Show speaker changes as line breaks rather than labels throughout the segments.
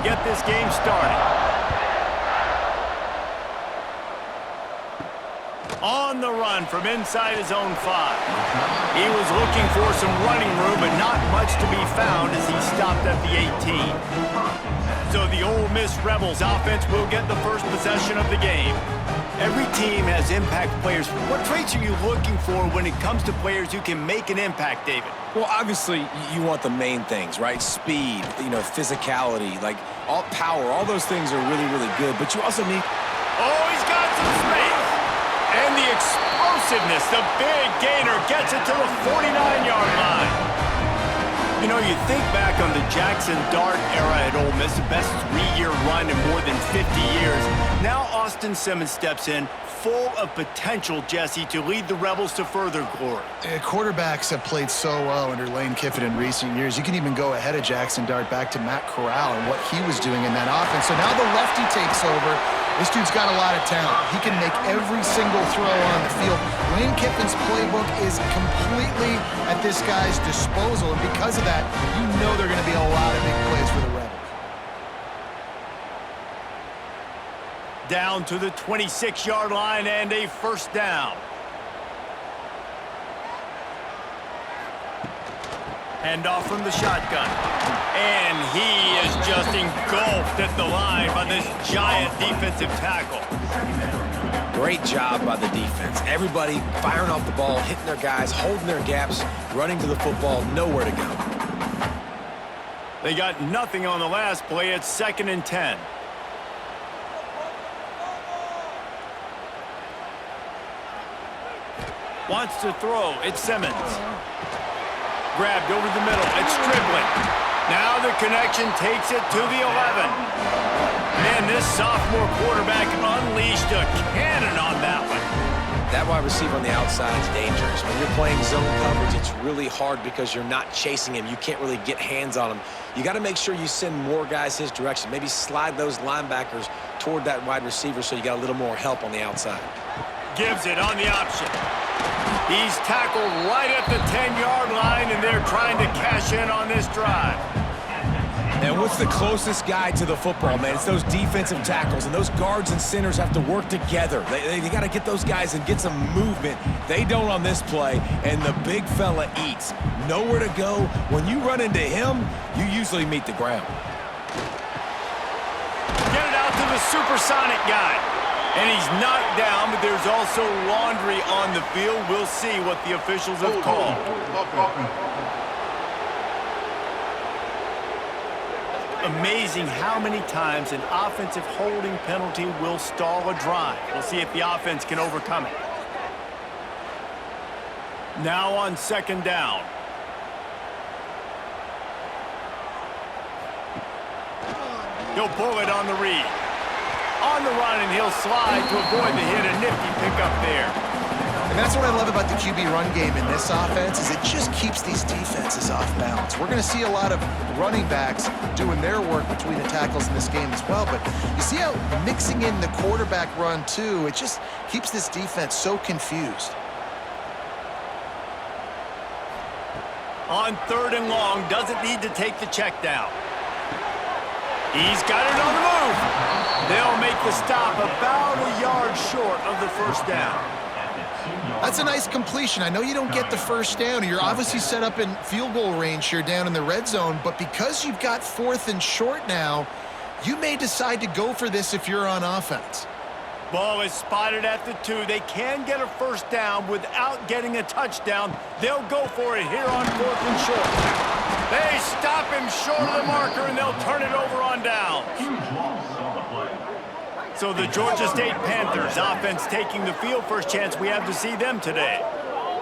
get this game started. On the run from inside his own 5. He was looking for some running room, but not much to be found as he stopped at the 18. So the Ole Miss Rebels offense will get the first possession of the game. Every team has impact players. What traits are you looking for when it comes to players who can make an impact, David?
Well, obviously, you want the main things, right? Speed, physicality, like all power, all those things are really, really good. But you also need...
Oh, he's got some space. And the explosiveness, the big gainer gets it to the 49-yard line. You think back on the Jackson Dart era at Ole Miss, the best 3-year run in more than 50 years. Now Austin Simmons steps in, full of potential, Jesse, to lead the Rebels to further glory.
Quarterbacks have played so well under Lane Kiffin in recent years. You can even go ahead of Jackson Dart back to Matt Corral and what he was doing in that offense. So now the lefty takes over. This dude's got a lot of talent. He can make every single throw on the field. Lane Kiffin's playbook is completely at this guy's disposal, and because of that, you know there are going to be a lot of big plays for the Rebels.
Down to the 26-yard line and a first down. Handoff from the shotgun. And he is just engulfed at the line by this giant defensive tackle.
Great job by the defense. Everybody firing off the ball, hitting their guys, holding their gaps, running to the football, nowhere to go.
They got nothing on the last play. It's 2nd and 10. Wants to throw. It's Simmons. Grabbed over the middle. It's Stribling. Now the connection takes it to the 11. Man, this sophomore quarterback unleashed a cannon on that one.
That wide receiver on the outside is dangerous. When you're playing zone coverage, it's really hard because you're not chasing him. You can't really get hands on him. You got to make sure you send more guys his direction. Maybe slide those linebackers toward that wide receiver so you got a little more help on the outside.
Gives it on the option. He's tackled right at the 10-yard line, and they're trying to cash in on this drive.
And what's the closest guy to the football, man? It's those defensive tackles, and those guards and centers have to work together. They got to get those guys and get some movement. They don't on this play, and the big fella eats. Nowhere to go. When you run into him, you usually meet the ground.
Get it out to the supersonic guy. And he's knocked down, but there's also laundry on the field. We'll see what the officials have called. Amazing how many times an offensive holding penalty will stall a drive. We'll see if the offense can overcome it. Now on 2nd down. He'll pull it on the read. On the run, and he'll slide to avoid the hit. A nifty pickup there.
And that's what I love about the QB run game in this offense is it just keeps these defenses off balance. We're going to see a lot of running backs doing their work between the tackles in this game as well. But you see how mixing in the quarterback run, too, it just keeps this defense so confused.
On 3rd and long, doesn't need to take the check down. He's got it on the move. They'll make the stop about a yard short of the first down.
That's a nice completion. I know you don't get the first down. You're obviously set up in field goal range here down in the red zone, but because you've got 4th and short now, you may decide to go for this if you're on offense.
Ball is spotted at the 2. They can get a first down without getting a touchdown. They'll go for it here on 4th and short. They stop him short of the marker, and they'll turn it over on down. So the Georgia State Panthers offense taking the field. First chance we have to see them today.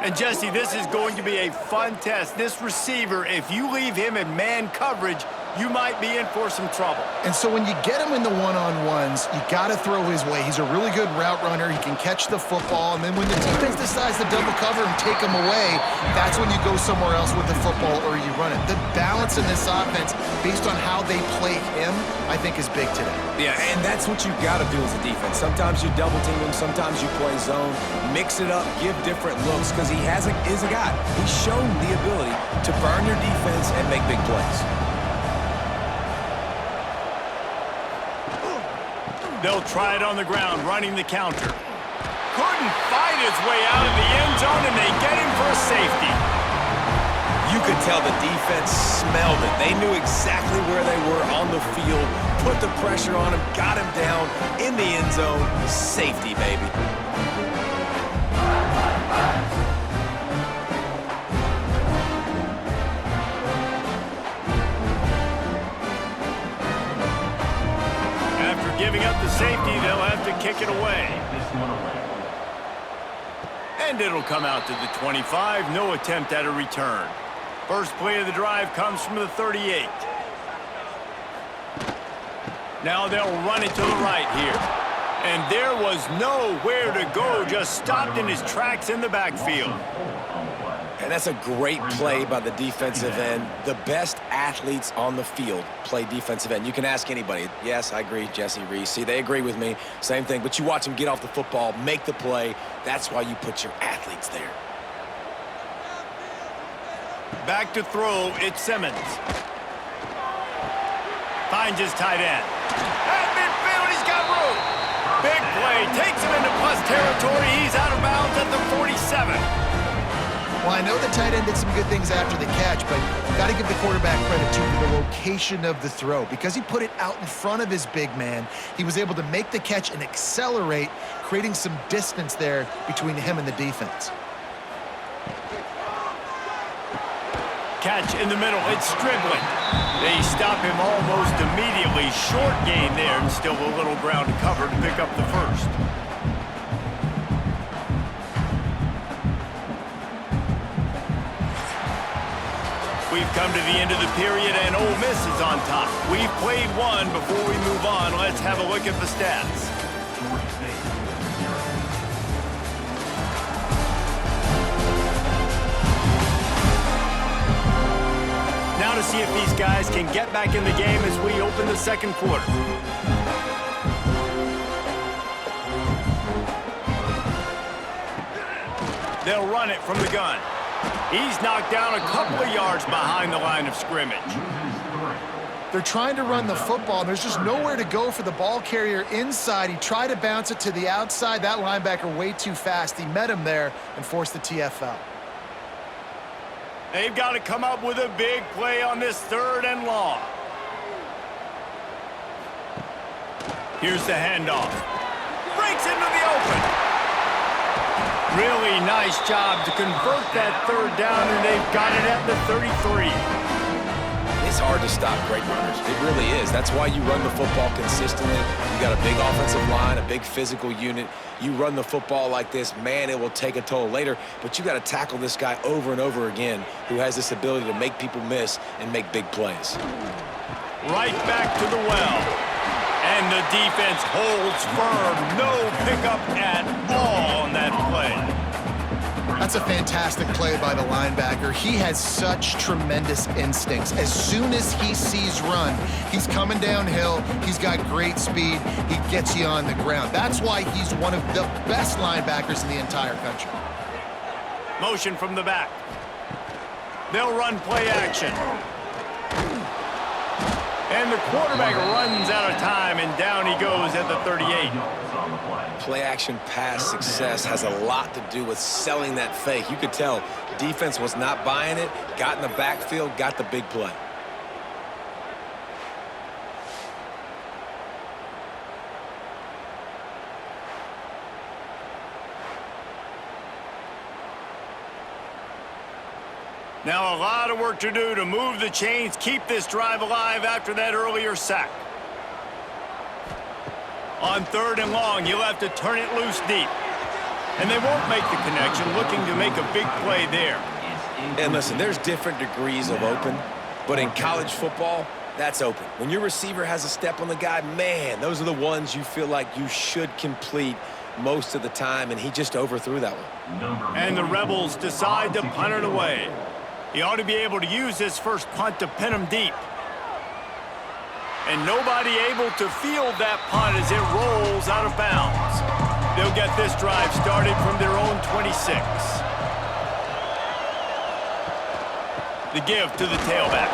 And Jesse, this is going to be a fun test. This receiver, if you leave him in man coverage, you might be in for some trouble.
And so when you get him in the one-on-ones, you got to throw his way. He's a really good route runner. He can catch the football. And then when the defense decides to double cover and take him away, that's when you go somewhere else with the football or you run it. The balance in this offense, based on how they play him, I think is big today.
Yeah, and that's what you got to do as a defense. Sometimes you double team him, sometimes you play zone. Mix it up, give different looks, because he is a guy. He's shown the ability to burn your defense and make big plays.
They'll try it on the ground, running the counter. Couldn't fight his way out of the end zone, and they get him for a safety.
You could tell the defense smelled it. They knew exactly where they were on the field, put the pressure on him, got him down in the end zone. Safety, baby.
After giving up the safety, they'll have to kick it away. And it'll come out to the 25. No attempt at a return. First play of the drive comes from the 38. Now they'll run it to the right here. And there was nowhere to go, just stopped in his tracks in the backfield.
And that's a great play by the defensive end. The best athletes on the field play defensive end. You can ask anybody. Yes, I agree, Jesse Reese. See, they agree with me. Same thing. But you watch them get off the football, make the play. That's why you put your athletes there.
Back to throw, it's Simmons. Finds his tight end. At midfield, he's got room. Big play, takes him into plus territory. He's out of bounds at the 47.
Well, I know the tight end did some good things after the catch, but got to give the quarterback credit, too, for the location of the throw. Because he put it out in front of his big man, he was able to make the catch and accelerate, creating some distance there between him and the defense.
Catch in the middle, it's Stribling. They stop him almost immediately. Short gain there, and still a little ground to cover to pick up the first. We've come to the end of the period, and Ole Miss is on top. We've played one. Before we move on, let's have a look at the stats. Now to see if these guys can get back in the game as we open the second quarter. They'll run it from the gun. He's knocked down a couple of yards behind the line of scrimmage.
They're trying to run the football, and there's just nowhere to go for the ball carrier inside. He tried to bounce it to the outside. That linebacker way too fast. He met him there and forced the TFL.
They've got to come up with a big play on this 3rd and long. Here's the handoff. Breaks into the open. Really nice job to convert that 3rd down, and they've got it at the 33.
It's hard to stop great runners. It really is. That's why you run the football consistently. You got a big offensive line, a big physical unit. You run the football like this, man, it will take a toll later. But you got to tackle this guy over and over again who has this ability to make people miss and make big plays.
Right back to the well. And the defense holds firm. No pickup at all on that play.
That's a fantastic play by the linebacker. He has such tremendous instincts. As soon as he sees run, he's coming downhill. He's got great speed. He gets you on the ground. That's why he's one of the best linebackers in the entire country.
Motion from the back. They'll run play action. And the quarterback runs out of time, and down he goes at the 38.
Play-action pass success has a lot to do with selling that fake. You could tell defense was not buying it, got in the backfield, got the big play.
Now a lot of work to do to move the chains, keep this drive alive after that earlier sack. On 3rd and long, you'll have to turn it loose deep. And they won't make the connection, looking to make a big play there.
And listen, there's different degrees of open, but in college football, that's open. When your receiver has a step on the guy, man, those are the ones you feel like you should complete most of the time, and he just overthrew that one.
And the Rebels decide to punt it away. He ought to be able to use this first punt to pin him deep. And nobody able to field that punt as it rolls out of bounds. They'll get this drive started from their own 26. The give to the tailback.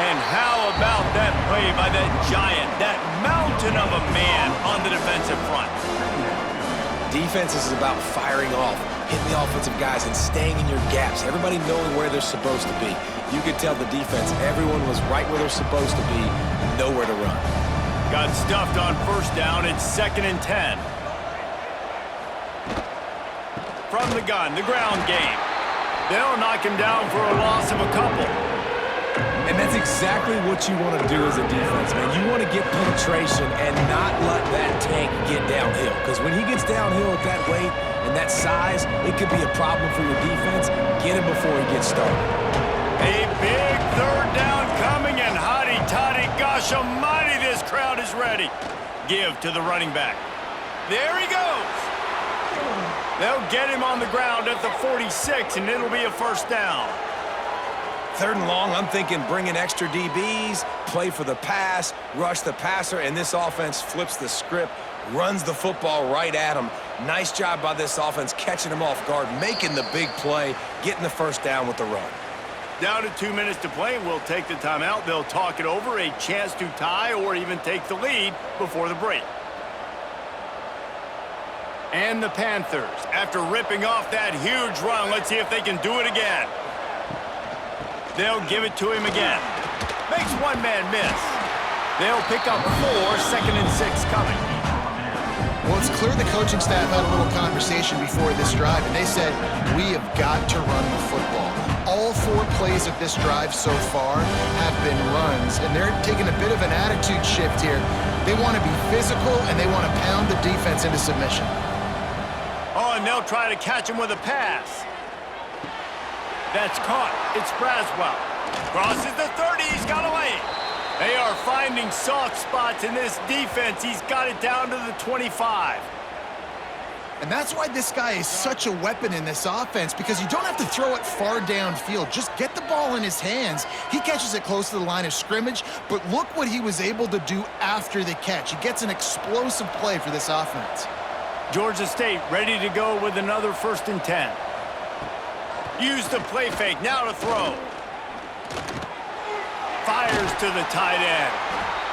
And how about that play by that giant, that mountain of a man on the
Defense is about firing off, hitting the offensive guys, and staying in your gaps. Everybody knowing where they're supposed to be. You could tell the defense, everyone was right where they're supposed to be, nowhere to run.
Got stuffed on first down. It's 2nd and 10. From the gun, the ground game. They'll knock him down for a loss of a couple.
And that's exactly what you want to do as a defense, man. You want to get penetration and not let that tank get downhill. Because when he gets downhill at that weight and that size, it could be a problem for your defense. Get him before he gets started.
A big 3rd down coming, and hotty toddy, gosh almighty, this crowd is ready. Give to the running back. There he goes. They'll get him on the ground at the 46, and it'll be a 1st down.
3rd and long, I'm thinking bring in extra DBs, play for the pass, rush the passer, and this offense flips the script, runs the football right at him. Nice job by this offense catching him off guard, making the big play, getting the 1st down with the run.
Down to 2 minutes to play, and we'll take the timeout. They'll talk it over, a chance to tie or even take the lead before the break. And the Panthers, after ripping off that huge run, let's see if they can do it again. They'll give it to him again. Makes one man miss. They'll pick up 4, 2nd and 6 coming.
Well, it's clear the coaching staff had a little conversation before this drive, and they said, we have got to run the football. All 4 plays of this drive so far have been runs, and they're taking a bit of an attitude shift here. They want to be physical, and they want to pound the defense into submission.
Oh, and they'll try to catch him with a pass. That's caught. It's Braswell. Crosses the 30. He's got away. They are finding soft spots in this defense. He's got it down to the 25.
And that's why this guy is such a weapon in this offense, because you don't have to throw it far downfield. Just get the ball in his hands. He catches it close to the line of scrimmage, but look what he was able to do after the catch. He gets an explosive play for this offense.
Georgia State ready to go with another 1st and 10. Use the play fake, now to throw. Fires to the tight end.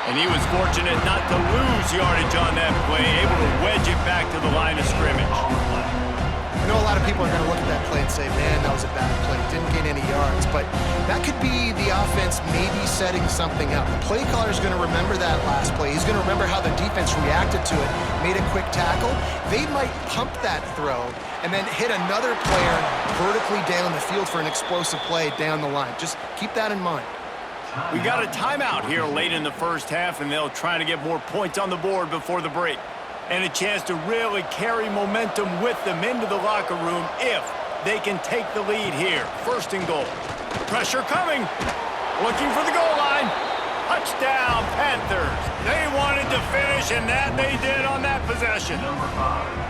And he was fortunate not to lose yardage on that play, able to wedge it back to the line of scrimmage.
I know a lot of people are going to look at that play and say, man, that was a bad play. Didn't gain any yards. But that could be the offense maybe setting something up. The play caller is going to remember that last play. He's going to remember how the defense reacted to it, made a quick tackle. They might pump that throw and then hit another player vertically down the field for an explosive play down the line. Just keep that in mind.
We got a timeout here late in the 1st half, and they'll try to get more points on the board before the break. And a chance to really carry momentum with them into the locker room if they can take the lead here. 1st and goal. Pressure coming. Looking for the goal line. Touchdown, Panthers. They wanted to finish, and that they did on that possession.
Number 5.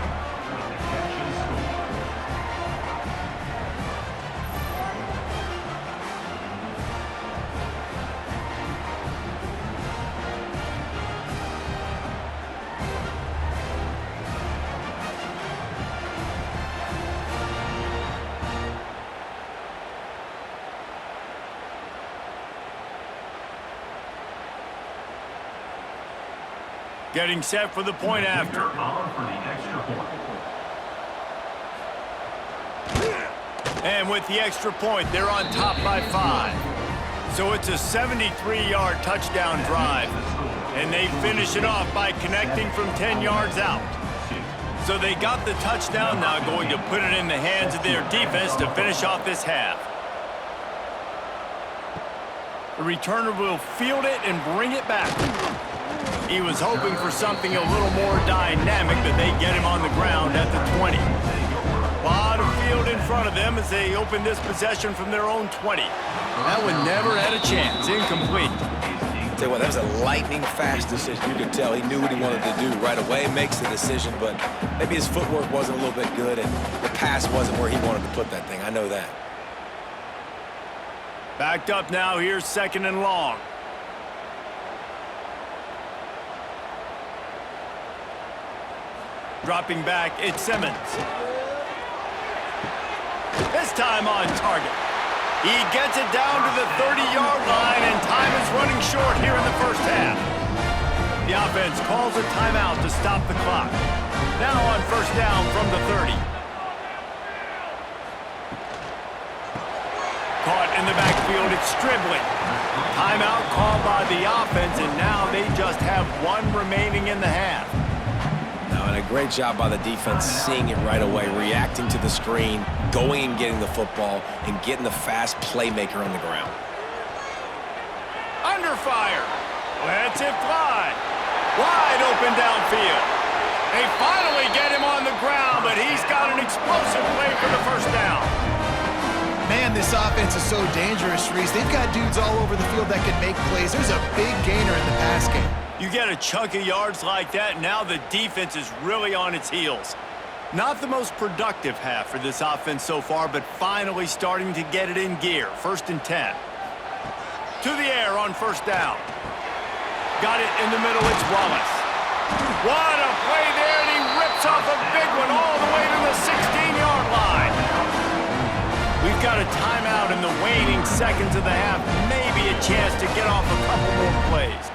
Getting set for the point after. And with the extra point, they're on top by 5. So it's a 73-yard touchdown drive. And they finish it off by connecting from 10 yards out. So they got the touchdown, now going to put it in the hands of their defense to finish off this half. The returner will field it and bring it back. He was hoping for something a little more dynamic, but they get him on the ground at the 20. A lot of field in front of them as they open this possession from their own 20. That one never had a chance. Incomplete.
Tell you what, that was a lightning-fast decision. You could tell he knew what he wanted to do right away, makes the decision, but maybe his footwork wasn't a little bit good, and the pass wasn't where he wanted to put that thing. I know that.
Backed up now. Here's 2nd and long. Dropping back, it's Simmons. This time on target. He gets it down to the 30-yard line, and time is running short here in the 1st half. The offense calls a timeout to stop the clock. Now on first down from the 30. Caught in the backfield, it's Stribling. Timeout called by the offense, and now they just have one remaining in the half.
Now, and a great job by the defense seeing it right away, reacting to the screen, going and getting the football, and getting the fast playmaker on the ground.
Under fire. Lets it fly. Wide open downfield. They finally get him on the ground, but he's got an explosive play for the first down.
Man, this offense is so dangerous, Reese. They've got dudes all over the field that can make plays. There's a big gainer in the pass game.
You get a chunk of yards like that, now the defense is really on its heels. Not the most productive half for this offense so far, but finally starting to get it in gear. 1st and 10. To the air on first down. Got it in the middle, it's Wallace. What a play there, and he rips off a big one all the way to the 16-yard line. We've got a timeout in the waning seconds of the half. Maybe a chance to get off a couple more plays.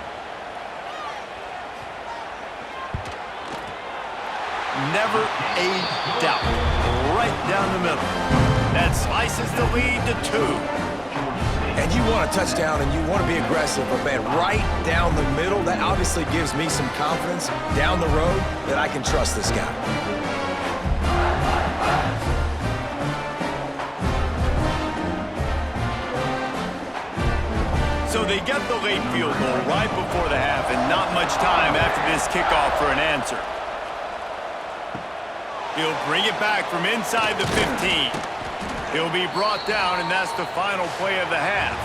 Never a doubt. Right down the middle. That slices the lead to 2.
And you want a touchdown and you want to be aggressive, but man, right down the middle, that obviously gives me some confidence down the road that I can trust this guy.
So they get the late field goal right before the half, and not much time after this kickoff for an answer. He'll bring it back from inside the 15. He'll be brought down, and that's the final play of the half.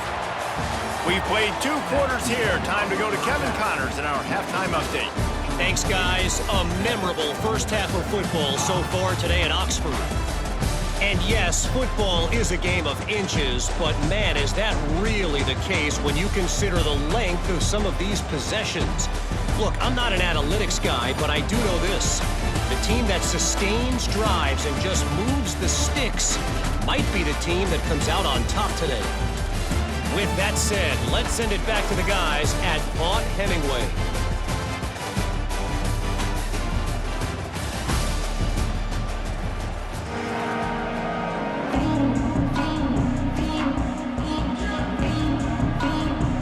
We've played 2 quarters here. Time to go to Kevin Connors in our halftime update.
Thanks, guys. A memorable first half of football so far today at Oxford. And yes, football is a game of inches, but man, is that really the case when you consider the length of some of these possessions. Look, I'm not an analytics guy, but I do know this. The team that sustains drives and just moves the sticks might be the team that comes out on top today. With that said, let's send it back to the guys at Vaught Hemingway.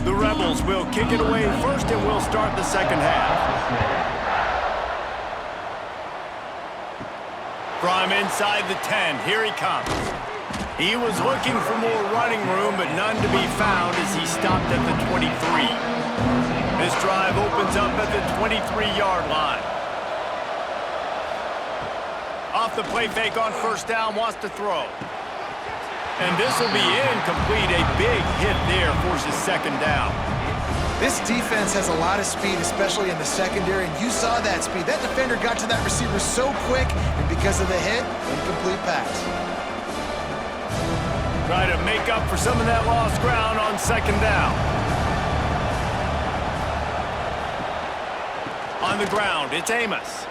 The Rebels will kick it away first, and we'll start the second half. From inside the 10, here he comes. He was looking for more running room, but none to be found as he stopped at the 23. This drive opens up at the 23-yard line. Off the play fake on first down, wants to throw. And this will be incomplete. A big hit there forces second down.
This defense has a lot of speed, especially in the secondary, and you saw that speed. That defender got to that receiver so quick, and because of the hit, incomplete pass.
Try to make up for some of that lost ground on second down. On the ground, it's Amos.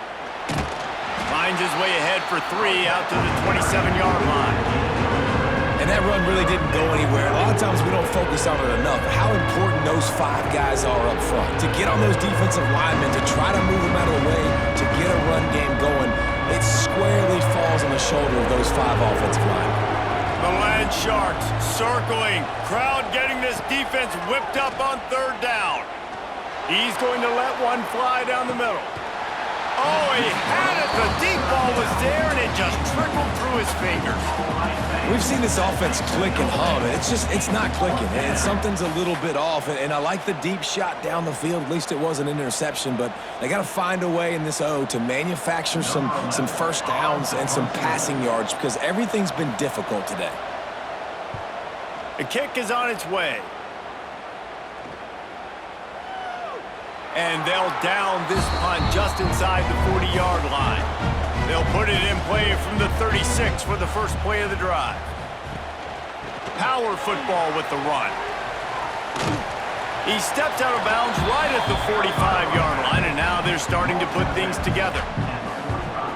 Finds his way ahead for 3 out to the 27-yard line.
And that run really didn't go anywhere. A lot of times we don't focus on it enough. How important those 5 guys are up front. To get on those defensive linemen, to try to move them out of the way, to get a run game going, it squarely falls on the shoulder of those 5 offensive linemen.
The Land Sharks circling. Crowd getting this defense whipped up on third down. He's going to let one fly down the middle. Oh, he had it. The deep ball was there, and it just trickled through his fingers.
We've seen this offense click and hum, and it's not clicking, and something's a little bit off. And I like the deep shot down the field. At least it was an interception, but they got to find a way in this O to manufacture some first downs and some passing yards because everything's been difficult today.
The kick is on its way. And they'll down this punt just inside the 40-yard line. They'll put it in play from the 36 for the first play of the drive. Power football with the run. He stepped out of bounds right at the 45-yard line, and now they're starting to put things together.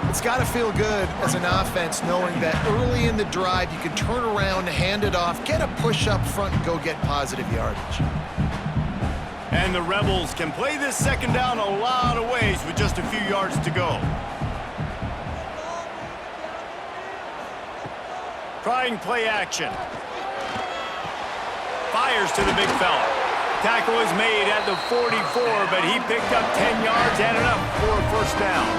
It's got to feel good as an offense knowing that early in the drive you can turn around, hand it off, get a push up front, and go get positive yardage.
And the Rebels can play this second down a lot of ways with just a few yards to go. Trying play action. Fires to the big fella. Tackle is made at the 44, but he picked up 10 yards and enough for a first down.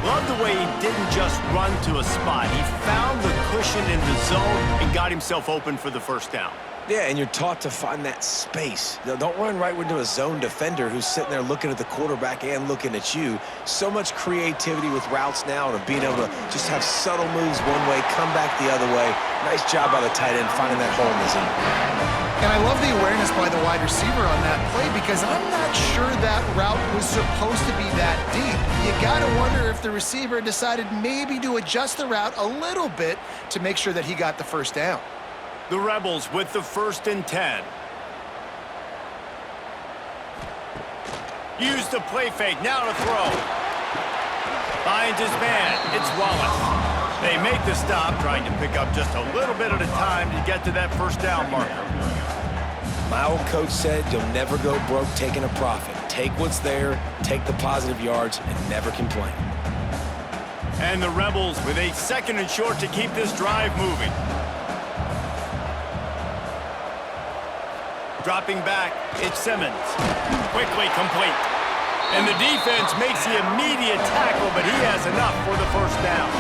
Love the way he didn't just run to a spot. He found the cushion in the zone and got himself open for the first down.
Yeah, and you're taught to find that space. Don't run right into a zone defender who's sitting there looking at the quarterback and looking at you. So much creativity with routes now and being able to just have subtle moves one way, come back the other way. Nice job by the tight end finding that hole in the zone.
And I love the awareness by the wide receiver on that play because I'm not sure that route was supposed to be that deep. You got to wonder if the receiver decided maybe to adjust the route a little bit to make sure that he got the first down.
The Rebels with the 1st and 10. Use the play fake, now to throw. Finds his man, it's Wallace. They make the stop, trying to pick up just a little bit at a time to get to that first down marker.
My old coach said you'll never go broke taking a profit. Take what's there, take the positive yards, and never complain.
And the Rebels with a 2nd and short to keep this drive moving. Dropping back, it's Simmons. Quickly complete. And the defense makes the immediate tackle, but he has enough for the first down.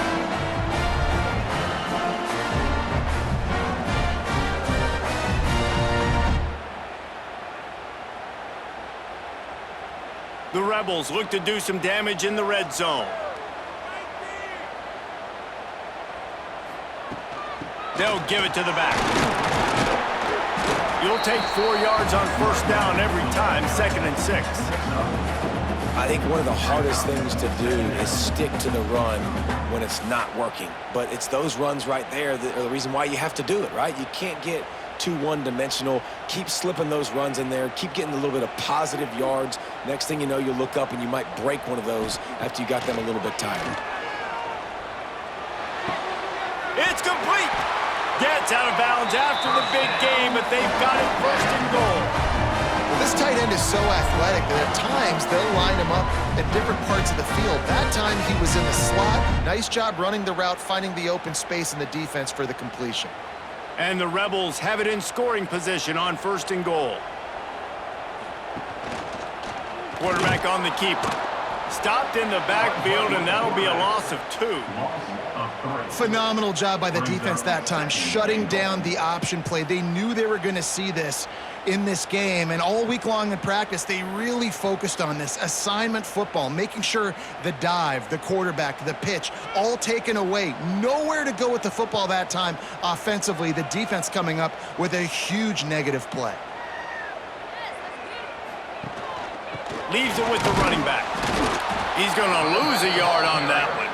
The Rebels look to do some damage in the red zone. They'll give it to the back. You'll take 4 yards on first down every time, 2nd and 6.
I think one of the hardest things to do is stick to the run when it's not working. But it's those runs right there that are the reason why you have to do it, right? You can't get too one-dimensional. Keep slipping those runs in there. Keep getting a little bit of positive yards. Next thing you know, you look up and you might break one of those after you got them a little bit tired.
It's complete. Gets out of bounds after the big game, but they've got it 1st and goal.
Well, this tight end is so athletic that at times they'll line him up at different parts of the field. That time he was in the slot. Nice job running the route, finding the open space in the defense for the completion.
And the Rebels have it in scoring position on 1st and goal. Quarterback on the keeper. Stopped in the backfield, and that'll be a loss of 2.
Phenomenal job by the defense that time, shutting down the option play. They knew they were going to see this in this game, and all week long in practice, they really focused on this assignment football, making sure the dive, the quarterback, the pitch, all taken away. Nowhere to go with the football that time offensively. The defense coming up with a huge negative play.
Leaves it with the running back. He's going to lose a yard on that one.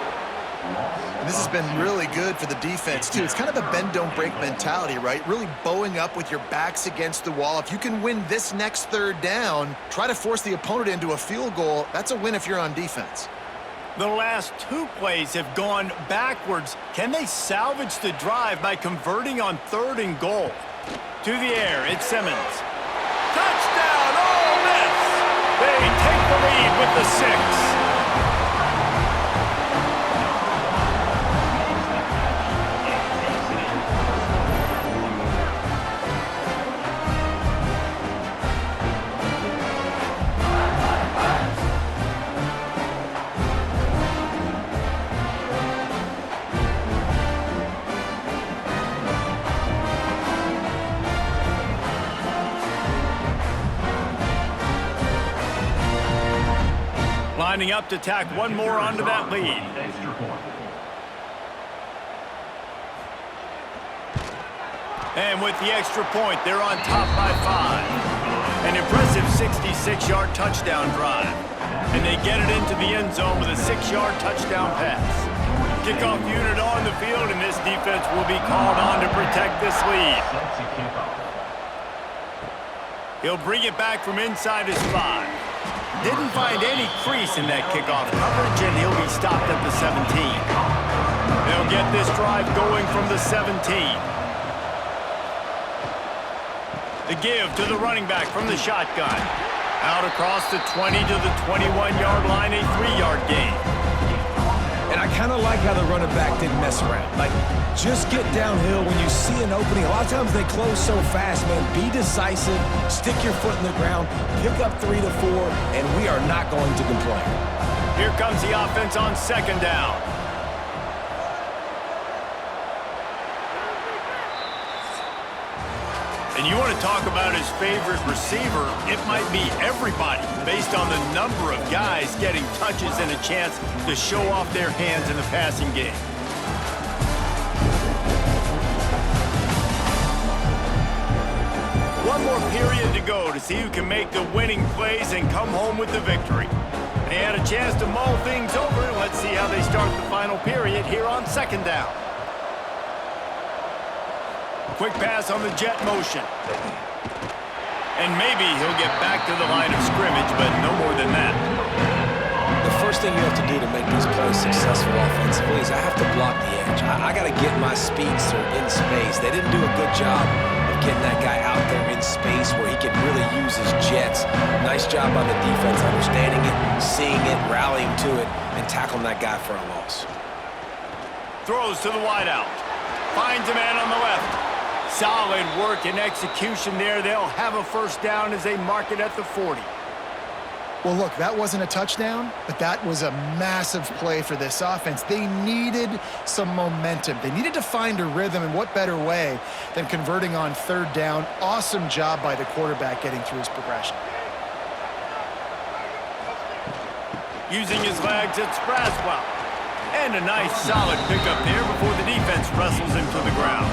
And this has been really good for the defense, too. It's kind of a bend-don't-break mentality, right? Really bowing up with your backs against the wall. If you can win this next 3rd down, try to force the opponent into a field goal. That's a win if you're on defense.
The last 2 plays have gone backwards. Can they salvage the drive by converting on 3rd and goal? To the air, it's Simmons. Touchdown, Ole Miss! They take the lead with the 6. Lining up to tack one more onto that lead. And with the extra point, they're on top by 5. An impressive 66-yard touchdown drive. And they get it into the end zone with a 6-yard touchdown pass. Kickoff unit on the field, and this defense will be called on to protect this lead. He'll bring it back from inside his 5. Didn't find any crease in that kickoff coverage, and he'll be stopped at the 17. They'll get this drive going from the 17. The give to the running back from the shotgun. Out across the 20 to the 21-yard line, a 3-yard gain.
And I kind of like how the running back didn't mess around. Like, just get downhill when you see an opening. A lot of times they close so fast, man. Be decisive, stick your foot in the ground, pick up 3 to 4, and we are not going to complain.
Here comes the offense on second down. And you want to talk about his favorite receiver, it might be everybody, based on the number of guys getting touches and a chance to show off their hands in the passing game. One more period to go to see who can make the winning plays and come home with the victory. They had a chance to mull things over. Let's see how they start the final period here on second down. Quick pass on the jet motion. And maybe he'll get back to the line of scrimmage, but no more than that.
The first thing you have to do to make these plays successful offensively is I have to block the edge. I got to get my speedster in space. They didn't do a good job of getting that guy out there in space where he could really use his jets. Nice job by the defense understanding it, seeing it, rallying to it, and tackling that guy for a loss.
Throws to the wideout. Finds a man on the left. Solid work and execution there. They'll have a first down as they mark it at the 40.
Well, look, that wasn't a touchdown, but that was a massive play for this offense. They needed some momentum. They needed to find a rhythm, and what better way than converting on third down. Awesome job by the quarterback getting through his progression.
Using his legs, it's Braswell. And a nice solid pickup there before the defense wrestles him to the ground.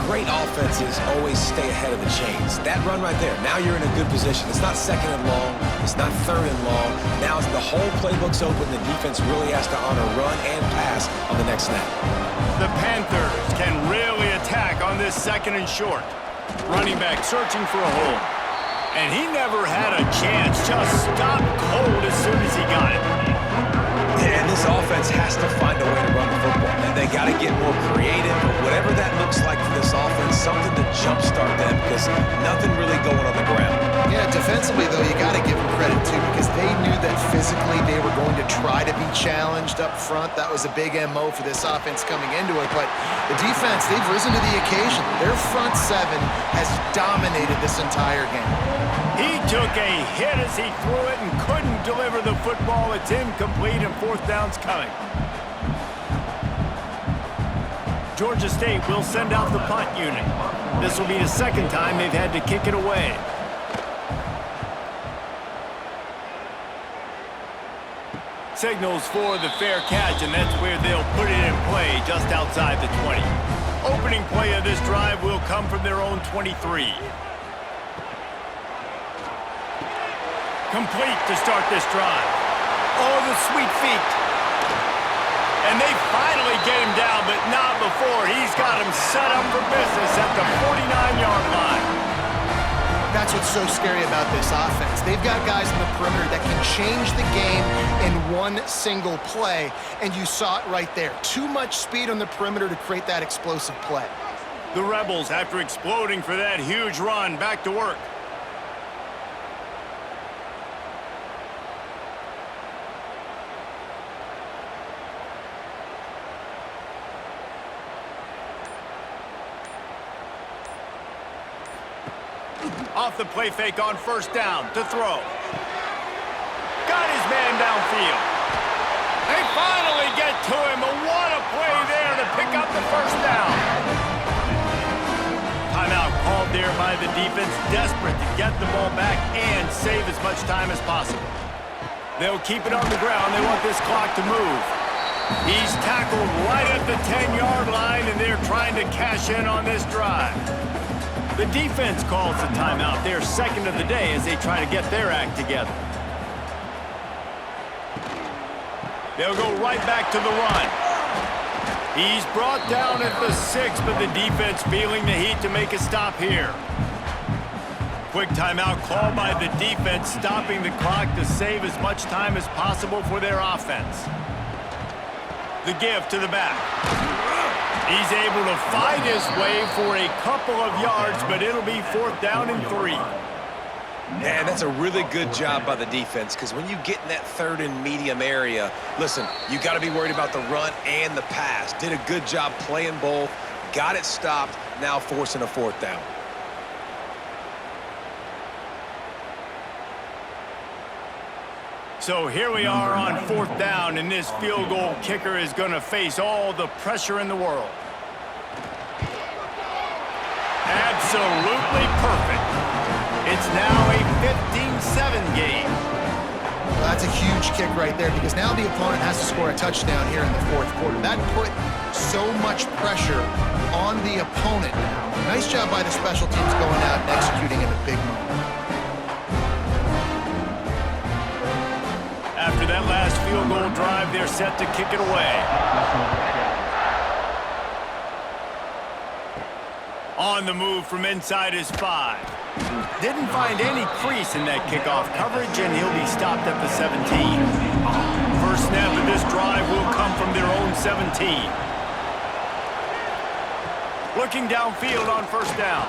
Great offenses always stay ahead of the chains. That run right there, now you're in a good position. It's not second and long. It's not third and long. Now the whole playbook's open. The defense really has to honor run and pass on the next snap.
The Panthers can really attack on this second and short. Running back searching for a hole. And he never had a chance. Just stopped cold as soon as he got it.
And this offense has to find a way to run the football. And they got to get more creative. Whatever that looks like for this offense, something to jumpstart them because nothing really going on the ground.
Yeah, defensively, though, you got to give them credit, too, because they knew that physically they were going to try to be challenged up front. That was a big MO for this offense coming into it. But the defense, they've risen to the occasion. Their front seven has dominated this entire game.
He took a hit as he threw it and couldn't deliver the football. It's incomplete and fourth down's coming. Georgia State will send out the punt unit. This will be the second time they've had to kick it away. Signals for the fair catch, and that's where they'll put it in play just outside the 20. Opening play of this drive will come from their own 23. Complete to start this drive. Oh, the sweet feet. And they finally get him down, but not before. He's got him set up for business at the 49-yard line.
That's what's so scary about this offense. They've got guys in the perimeter that can change the game in one single play, and you saw it right there. Too much speed on the perimeter to create that explosive play.
The Rebels, after exploding for that huge run, back to work. Off the play fake on first down to throw. Got his man downfield. They finally get to him, but what a play there to pick up the first down. Timeout called there by the defense, desperate to get the ball back and save as much time as possible. They'll keep it on the ground. They want this clock to move. He's tackled right at the 10-yard line, and they're trying to cash in on this drive. The defense calls the timeout, their second of the day, as they try to get their act together. They'll go right back to the run. He's brought down at the 6, but the defense feeling the heat to make a stop here. Quick timeout called by the defense, stopping the clock to save as much time as possible for their offense. The give to the back. He's able to fight his way for a couple of yards, but it'll be fourth down and 3.
And that's a really good job by the defense, because when you get in that third and medium area, listen, you got to be worried about the run and the pass. Did a good job playing both, got it stopped, now forcing a fourth down.
So here we are on fourth down, and this field goal kicker is going to face all the pressure in the world. Absolutely perfect. It's now a 15-7 game.
Well, that's a huge kick right there, because now the opponent has to score a touchdown here in the fourth quarter. That put so much pressure on the opponent now. Nice job by the special teams going out and executing in a big moment.
After that last field goal drive, they're set to kick it away. On the move from inside his 5. Didn't find any crease in that kickoff coverage, and he'll be stopped at the 17. First snap of this drive will come from their own 17. Looking downfield on first down.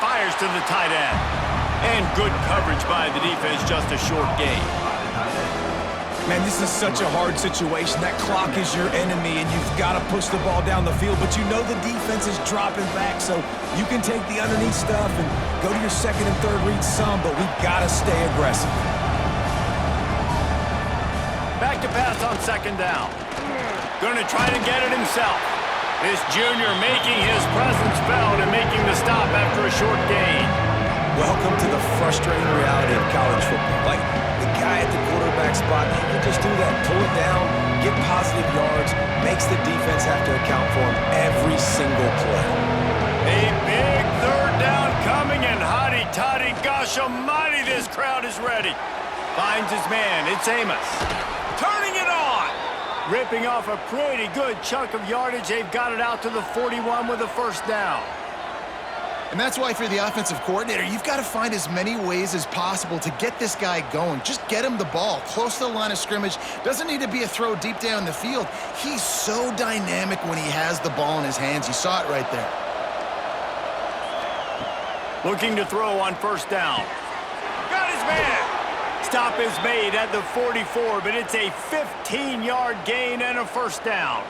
Fires to the tight end. And good coverage by the defense, just a short gain.
Man, this is such a hard situation. That clock is your enemy, and you've got to push the ball down the field, but you know the defense is dropping back, so you can take the underneath stuff and go to your second and third read some, but we've got to stay aggressive.
Back to pass on second down. Going to try to get it himself. This junior making his presence felt and making the stop after a short gain.
Welcome to the frustrating reality of college football. Like, the guy at the quarterback spot, he can just do that, pull it down, get positive yards, makes the defense have to account for him every single play.
A big third down coming, and hotty toddy, gosh almighty, this crowd is ready. Finds his man, it's Amos. Turning it on! Ripping off a pretty good chunk of yardage. They've got it out to the 41 with a first down.
And that's why for the offensive coordinator, you've got to find as many ways as possible to get this guy going. Just get him the ball close to the line of scrimmage. Doesn't need to be a throw deep down the field. He's so dynamic when he has the ball in his hands. You saw it right there.
Looking to throw on first down. Got his man. Stop is made at the 44, but it's a 15-yard gain and a first down.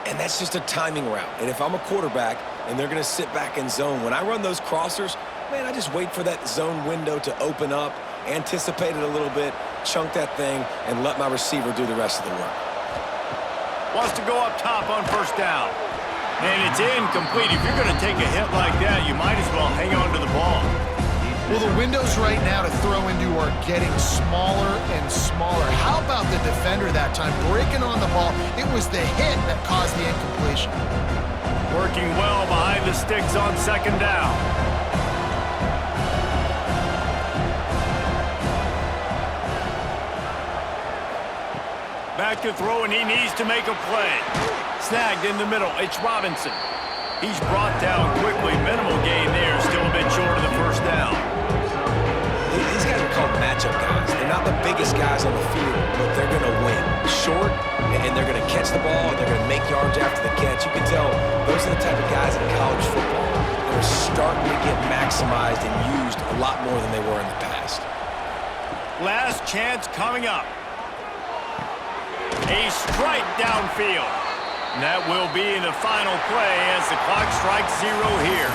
And that's just a timing route. And if I'm a quarterback and they're going to sit back in zone, when I run those crossers, man, I just wait for that zone window to open up, anticipate it a little bit, chunk that thing, and let my receiver do the rest of the work.
Wants to go up top on first down. And it's incomplete. If you're going to take a hit like that, you might as well hang on to the ball.
Well, the windows right now to throw into are getting smaller and smaller. How about the defender that time breaking on the ball? It was the hit that caused the incompletion.
Working well behind the sticks on second down. Back to throw, and he needs to make a play. Snagged in the middle. It's Robinson. He's brought down quickly. Minimal gain there. Still a bit short of the first down.
These guys are called matchup guys. They're not the biggest guys on the field, but they're going to win. Short, and they're going to catch the ball, and they're going to make yards after the catch. You can tell those are the type of guys in college football that are starting to get maximized and used a lot more than they were in the past.
Last chance coming up. A strike downfield. And that will be the final play as the clock strikes 0 here.